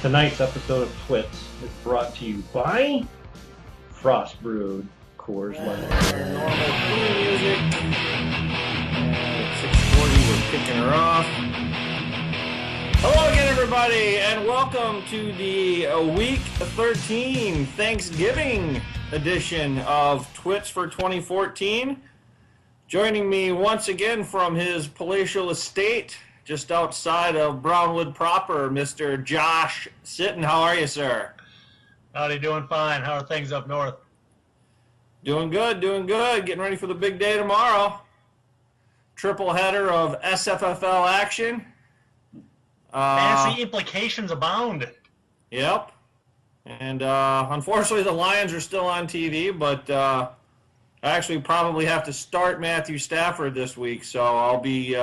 Tonight's episode of TWITS is brought to you by Frost Brewed Coors Light. Normal theme music. At 6:40, we're kicking her off. Hello again, everybody, and welcome to the Week 13 Thanksgiving edition of TWITS for 2014. Joining me once again from his palatial estate, just outside of Brownwood proper, Mr. Josh Sitton. How are you, sir? Howdy, doing fine. How are things up north? Doing good, doing good. Getting ready for the big day tomorrow. Triple header of SFFL action. Fantasy implications abound. Yep. And unfortunately, the Lions are still on TV, but I actually probably have to start Matthew Stafford this week, so I'll be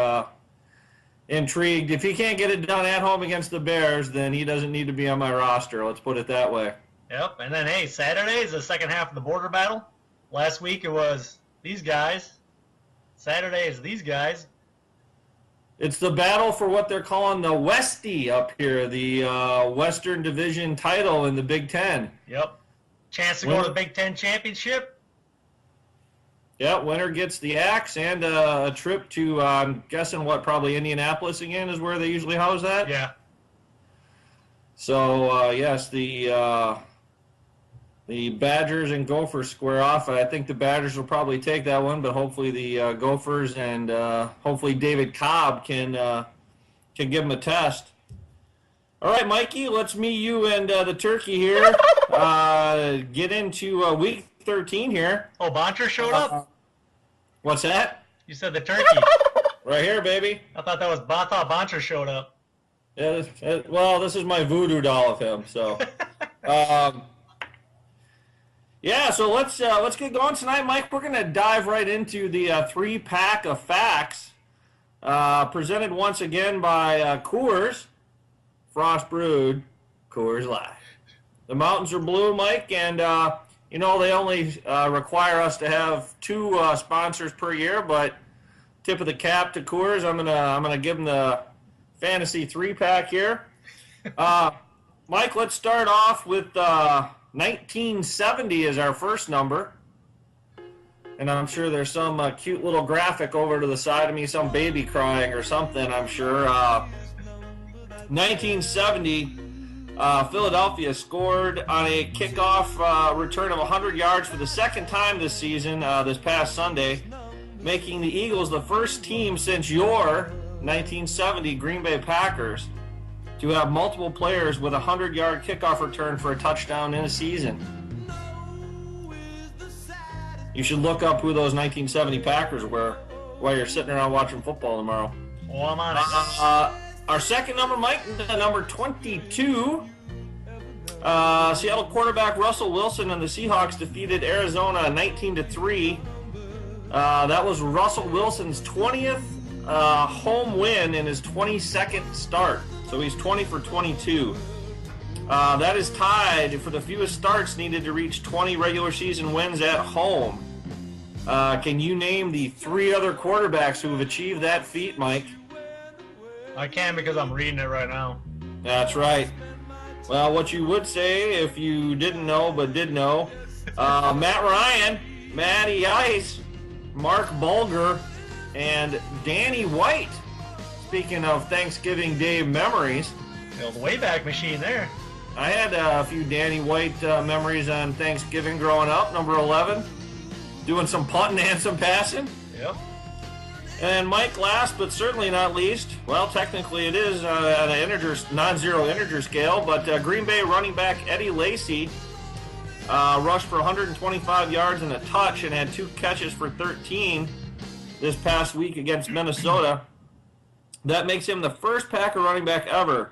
intrigued. If he can't get it done at home against the Bears, then he doesn't need to be on my roster. Let's put it that way. Yep. And then, hey, Saturday is the second half of the border battle. Last week it was these guys. Saturday is these guys. It's the battle for what they're calling the Westie up here, the Western Division title in the Big Ten. Yep. Chance to go to the Big Ten championship. Yeah, winner gets the axe and a trip to, I'm guessing, probably Indianapolis again is where they usually house that? Yeah. So, yes, the Badgers and Gophers square off. I think the Badgers will probably take that one, but hopefully the Gophers and hopefully David Cobb can give them a test. All right, Mikey, let's meet you and the turkey here. Get into Week 13 here. Oh, Boncher showed up? What's that? You said the turkey. Right here, baby. I thought Boncher showed up. Yeah, well, this is my voodoo doll of him. So, yeah. So let's get going tonight, Mike. We're gonna dive right into the 3-pack of facts, presented once again by Coors, Frost Brewed, Coors Light. The mountains are blue, Mike, and you know, they only require us to have 2 sponsors per year, but tip of the cap to Coors. I'm gonna give them the fantasy 3-pack here. Mike, let's start off with 1970 as our first number, and I'm sure there's some cute little graphic over to the side of me, some baby crying or something. I'm sure. 1970. Philadelphia scored on a kickoff return of 100 yards for the second time this season, this past Sunday, making the Eagles the first team since your 1970 Green Bay Packers to have multiple players with a 100-yard kickoff return for a touchdown in a season. You should look up who those 1970 Packers were while you're sitting around watching football tomorrow. Oh, I'm on it. Our second number, Mike, number 22. Seattle quarterback Russell Wilson and the Seahawks defeated Arizona 19-3. That was Russell Wilson's 20th home win in his 22nd start. So he's 20 for 22. That is tied for the fewest starts needed to reach 20 regular season wins at home. Can you name the 3 other quarterbacks who have achieved that feat, Mike? I can because I'm reading it right now. That's right. Well, what you would say if you didn't know but did know, Matt Ryan, Matty Ice, Mark Bulger, and Danny White. Speaking of Thanksgiving Day memories. The old Wayback Machine there. I had a few Danny White memories on Thanksgiving growing up, number 11. Doing some punting and some passing. Yep. And Mike, last but certainly not least, well, technically it is at an non-zero integer scale, but Green Bay running back Eddie Lacy rushed for 125 yards and a touch and had 2 catches for 13 this past week against Minnesota. That makes him the first Packer running back ever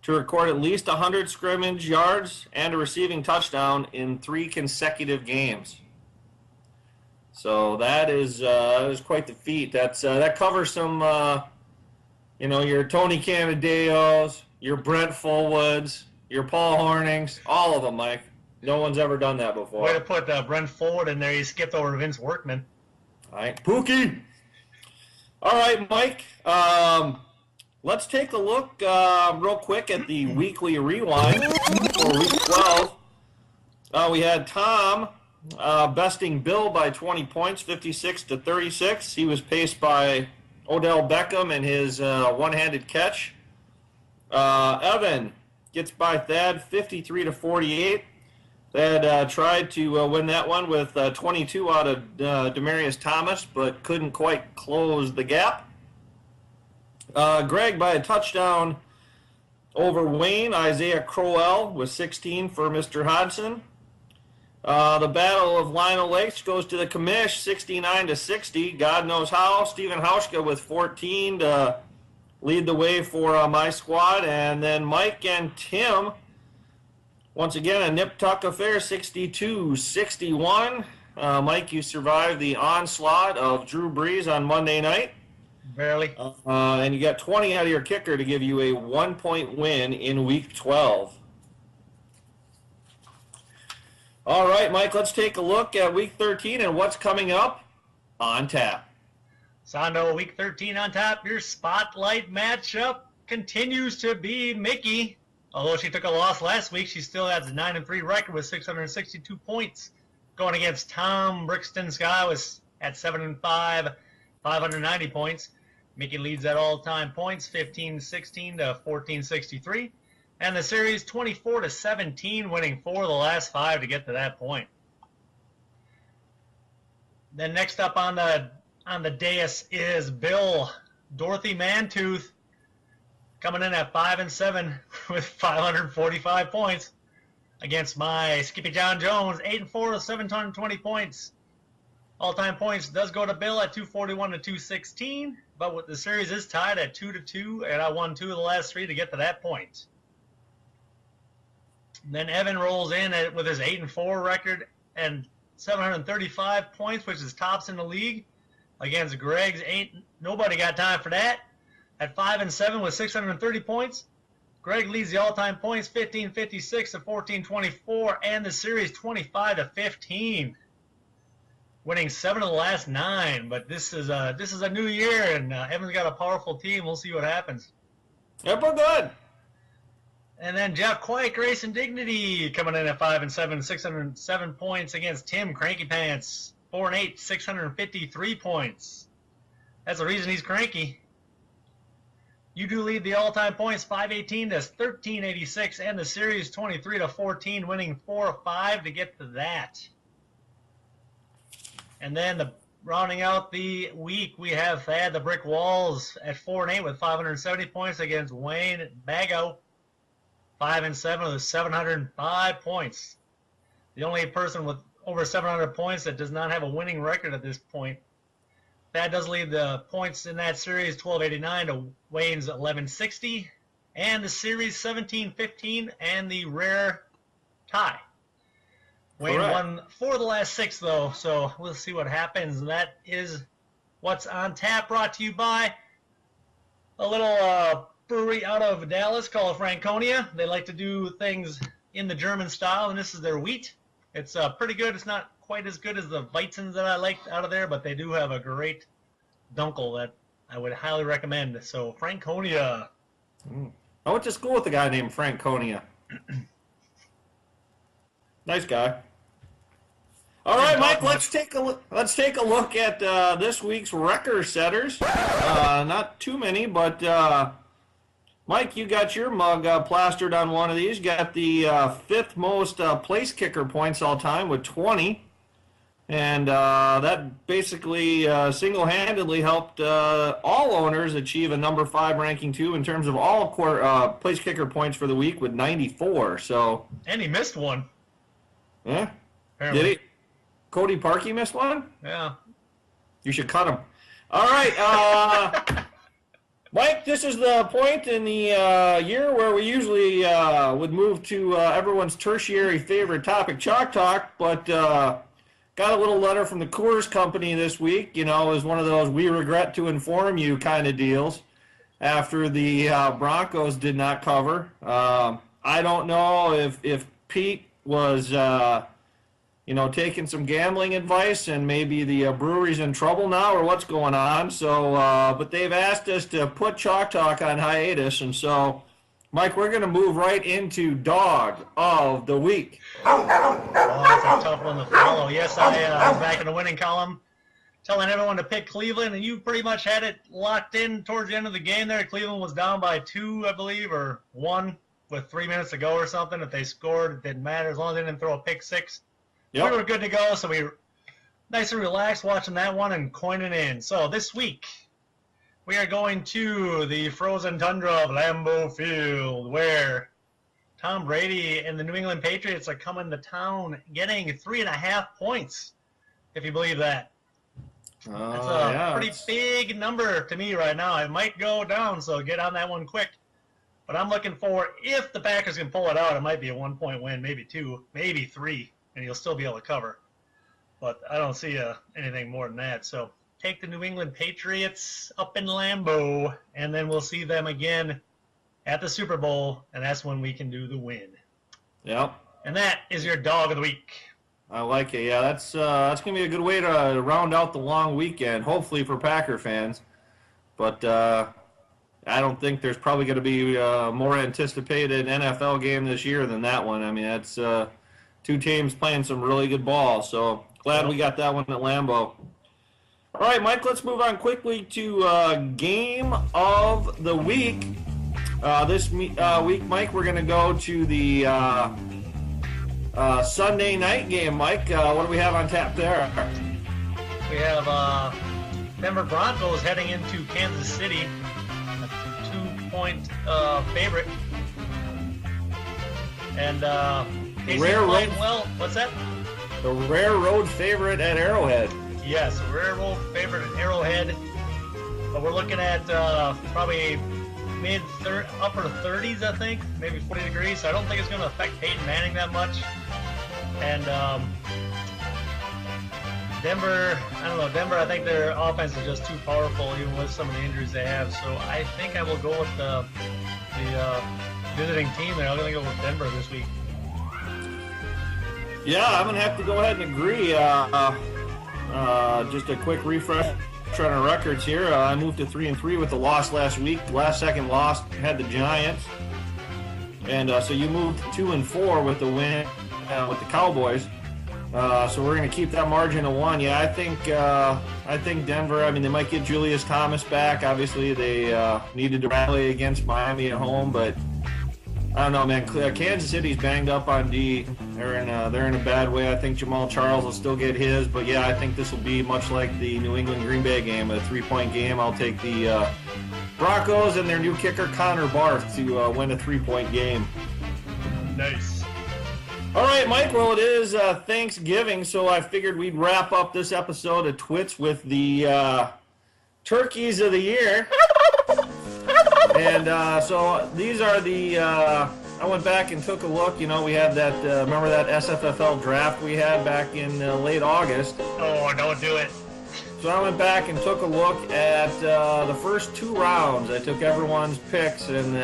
to record at least 100 scrimmage yards and a receiving touchdown in 3 consecutive games. So that is quite the feat. That covers some, your Tony Canadeos, your Brent Fullwoods, your Paul Hornings, all of them, Mike. No one's ever done that before. Way to put Brent Fullwood in there. You skipped over Vince Workman. All right, Pookie. All right, Mike. let's take a look real quick at the weekly rewind for week 12. We had Tom besting Bill by 20 points, 56-36. He was paced by Odell Beckham and his one-handed catch. Evan gets by Thad 53-48. Thad tried to win that one with 22 out of Demaryius Thomas, but couldn't quite close the gap. Greg by a touchdown over Wayne. Isaiah Crowell with 16 for Mr. Hodson. The Battle of Lionel Lakes goes to the commish, 69-60. God knows how. Stephen Hauschka with 14 to lead the way for my squad. And then Mike and Tim, once again, a nip-tuck affair, 62-61. Mike, you survived the onslaught of Drew Brees on Monday night. Barely. And you got 20 out of your kicker to give you a 1-point win in Week 12. All right, Mike, let's take a look at Week 13 and what's coming up on tap. Sondo, Week 13 on tap. Your spotlight matchup continues to be Mickey. Although she took a loss last week, she still has a 9-3 record with 662 points. Going against Tom Brixton Sky was at 7-5, 590 points. Mickey leads at all-time points, 15-16 to 14-63. And the series 24-17, winning 4 of the last 5 to get to that point. Then next up on the dais is Bill Dorothy Mantooth, coming in at 5-7 with 545 points against my Skippy John Jones, 8-4 with 720 points. All-time points does go to Bill at 241 to 216, but with the series is tied at 2-2, and I won 2 of the last 3 to get to that point. Then Evan rolls in with his 8-4 record and 735 points, which is tops in the league. Against Greg's nobody got time for that. At 5-7 with 630 points. Greg leads the all-time points, 1556 to 1424, and the series 25-15. Winning 7 of the last 9. But this is a new year, and Evan's got a powerful team. We'll see what happens. Yep, we're good. And then Jeff Quiet, Grace and Dignity coming in at 5-7, 607 points against Tim Cranky Pants, 4-8, 653 points. That's the reason he's cranky. You do lead the all-time points, 518 to 1386, and the series 23-14, winning 4 of 5 to get to that. And then rounding out the week, we have Thad the Brick Walls at 4-8 with 570 points against Wayne Bago. 5-7 with 705 points. The only person with over 700 points that does not have a winning record at this point. That does lead the points in that series 1289 to Wayne's 1160, and the series 1715 and the rare tie. Wayne won 4 of the last 6 though, so we'll see what happens. And that is what's on tap, brought to you by a little brewery out of Dallas called Franconia. They like to do things in the German style, and this is their wheat. It's pretty good. It's not quite as good as the Weizens that I liked out of there, but they do have a great dunkel that I would highly recommend. So Franconia. I went to school with a guy named Franconia. Nice guy. All right, Mike. Let's take a look at this week's record setters. Not too many, but. Mike, you got your mug plastered on one of these. You got the 5th most place kicker points all time with 20. And that basically single-handedly helped all owners achieve a number 5 ranking, too, in terms of all place kicker points for the week with 94. So. And he missed one. Yeah? Apparently. Did he? Cody Parkey missed one? Yeah. You should cut him. All right. Mike, this is the point in the year where we usually would move to everyone's tertiary favorite topic, Chalk Talk, but got a little letter from the Coors Company this week. You know, it was one of those we regret to inform you kind of deals after the Broncos did not cover. I don't know if Pete was taking some gambling advice, and maybe the brewery's in trouble now, or what's going on. So, but they've asked us to put Chalk Talk on hiatus, and so, Mike, we're going to move right into Dog of the Week. Oh, that's a tough one to follow. Yes, I was back in the winning column, telling everyone to pick Cleveland, and you pretty much had it locked in towards the end of the game there. Cleveland was down by 2, I believe, or 1 with 3 minutes to go or something. If they scored, it didn't matter as long as they didn't throw a pick 6. Yep. We were good to go, so we were nice and relaxed watching that one and coining in. So this week, we are going to the frozen tundra of Lambeau Field, where Tom Brady and the New England Patriots are coming to town getting 3.5 points, if you believe that. That's a pretty big number to me right now. It might go down, so get on that one quick. But I'm looking for, if the Packers can pull it out, it might be a 1-point win, maybe 2, maybe 3. And you'll still be able to cover. But I don't see anything more than that. So take the New England Patriots up in Lambeau, and then we'll see them again at the Super Bowl, and that's when we can do the win. Yep. And that is your Dog of the Week. I like it. Yeah, that's going to be a good way to round out the long weekend, hopefully for Packer fans. But I don't think there's probably going to be a more anticipated NFL game this year than that one. I mean, that's... 2 teams playing some really good ball, so glad we got that one at Lambeau. All right, Mike, let's move on quickly to Game of the Week. This week, Mike, we're going to go to the Sunday night game. Mike, what do we have on tap there? We have Denver Broncos heading into Kansas City, a 2-point favorite. And... rare road. Well, what's that? The rare road favorite at Arrowhead. Yes, rare road favorite at Arrowhead. But we're looking at probably upper 30s, I think, maybe 40 degrees. So I don't think it's going to affect Peyton Manning that much. And Denver, I don't know. Denver, I think their offense is just too powerful, even with some of the injuries they have. So I think I will go with the visiting team there. I'm going to go with Denver this week. Yeah, I'm going to have to go ahead and agree. Just a quick refresh on our records here. I moved to 3-3 with the loss last week. Last second loss had the Giants. And so you moved to 2-4 with the win with the Cowboys. So we're going to keep that margin of 1. Yeah, I think Denver, I mean, they might get Julius Thomas back. Obviously, they needed to rally against Miami at home, but I don't know, man. Kansas City's banged up on D. They're in a bad way. I think Jamal Charles will still get his, but yeah, I think this will be much like the New England Green Bay game, a 3-point game. I'll take the Broncos and their new kicker Connor Barth to win a 3-point game. Nice. All right, Mike. Well, it is Thanksgiving, so I figured we'd wrap up this episode of TWITS with the turkeys of the year. And so these are the, I went back and took a look. You know, we had that, remember that SFFL draft we had back in late August? Oh, don't do it. So I went back and took a look at the first 2 rounds. I took everyone's picks and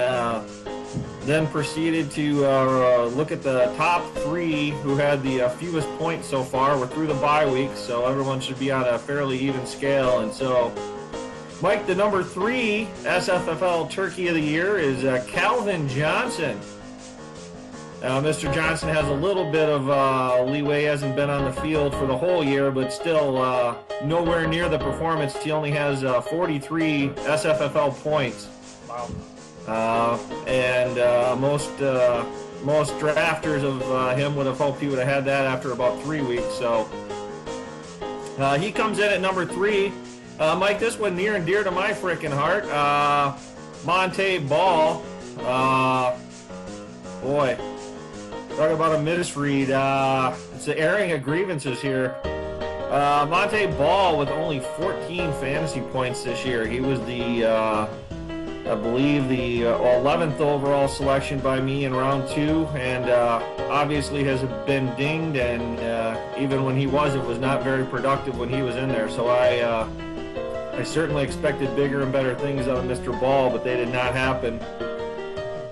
then proceeded to look at the top 3 who had the fewest points so far. We're through the bye week, so everyone should be on a fairly even scale. And so, Mike, the number 3 SFFL Turkey of the Year is Calvin Johnson. Mr. Johnson has a little bit of leeway. He hasn't been on the field for the whole year, but still nowhere near the performance. He only has 43 SFFL points. Wow. And most drafters of him would have hoped he would have had that after about 3 weeks. So he comes in at number 3. Mike, this one near and dear to my freaking heart. Monte Ball. Boy, talk about a misread. It's the airing of grievances here. Monte Ball with only 14 fantasy points this year. He was the, I believe, the 11th overall selection by me in round 2, and obviously has been dinged, and even when he was, it was not very productive when he was in there. So I certainly expected bigger and better things out of Mr. Ball, but they did not happen.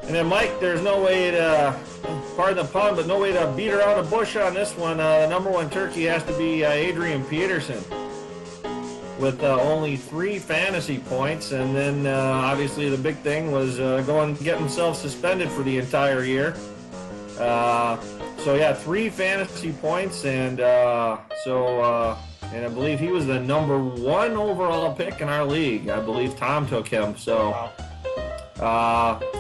And then Mike, there's no way to, pardon the pun, but no way to beat around the bush on this one. The number one turkey has to be Adrian Peterson with only 3 fantasy points. And then obviously the big thing was going and get himself suspended for the entire year. So yeah, 3 fantasy points, and and I believe he was the number 1 overall pick in our league. I believe Tom took him. So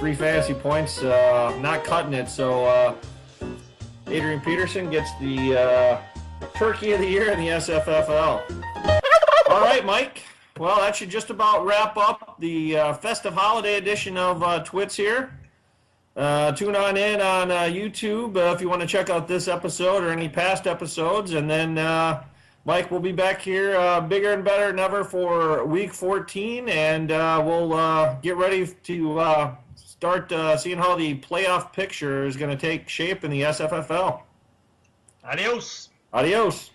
3 fantasy points, not cutting it. So Adrian Peterson gets the Turkey of the Year in the SFFL. All right, Mike. Well, that should just about wrap up the festive holiday edition of TWITS here. Tune on in on YouTube if you want to check out this episode or any past episodes. And then, Mike, we'll be back here bigger and better than ever for Week 14. And we'll get ready to start seeing how the playoff picture is going to take shape in the SFFL. Adios. Adios.